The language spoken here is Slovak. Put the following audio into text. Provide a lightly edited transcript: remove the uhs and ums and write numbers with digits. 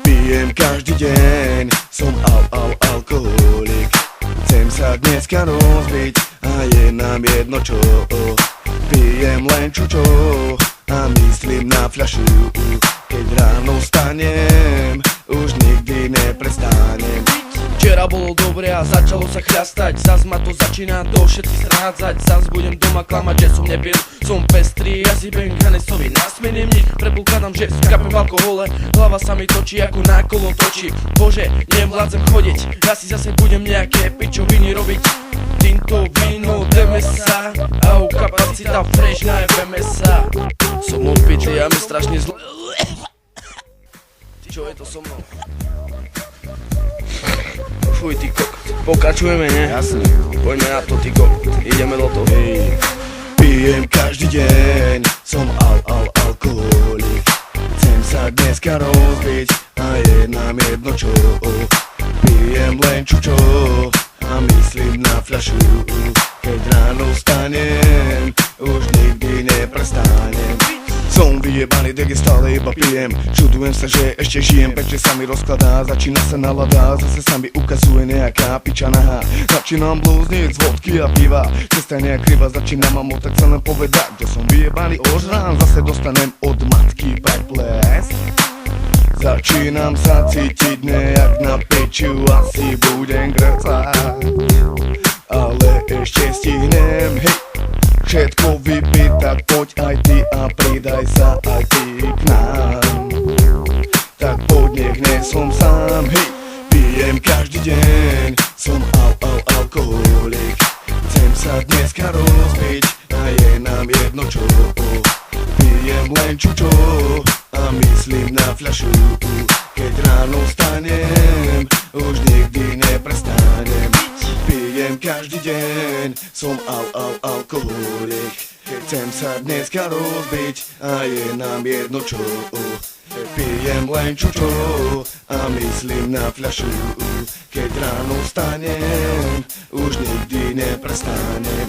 Pijem každý deň, som alkoholik. Chcem sa dneska rozbiť a je nám jedno čo. Pijem len čučo a myslím na fľašu. Keď ráno vstanem, už nikdy neprestanem. Včera bolo dobre a začalo sa chľastať. Zas ma to začína do všetci strádzať. Zas budem doma klamať, že som nepil. Som pestrý, ja si ben Hanesovi nasmením nič. Predpokladám, že skapem v alkohole. Hlava sa mi točí ako na kolo točí. Bože, nevládzem chodiť. Ja si zase budem nejaké pičoviny robiť. Tinto, víno, deme sa. Au, kapacita fresh na FMSA. Som opitý a mi strašne zle. Čo je to so mnou? Fuj, ty kokot. Pokračujeme, ne? Jasne. Poďme na to, ty kokot. Ideme do toho. Pijem každý deň, som alkoholik. Chcem sa dneska rozbiť a je nám jedno čo. Pijem len čučo a myslím na fľašu. Keď ráno vstanem, už nikdy neprestanem. Som vyjebaný, tak je stále iba pijem. Čudujem sa, že ešte žijem, peče sa mi rozkladá. Začína sa nalada, zase sa mi ukazuje nejaká piča nahá. Začínam blúzniť z vodky a piva. Cesta je nejak kriva, začínam mamo, tak sa len povedať, že som vyjebaný ožrán. Zase dostanem od matky peples. Začínam sa cítiť nejak na piču, asi budem grcať. Ale ešte stihnem, hej. Všetko vypiť, tak poď aj ty a pridaj sa aj ty k nám. Tak poď, nech nie som sám, hej. Pijem každý deň, som alkoholik. Chcem sa dneska rozbiť a je nám jedno čo. Pijem len čučo a myslím na fľašu. Keď ráno vstanem, už nikdy neprestanem. Pijem každý deň, som alkoholik. Chcem sa dneska rozbiť a je nám jedno čo. Pijem len čučo a myslím na fľašu. Keď ráno vstanem, už nikdy neprestanem.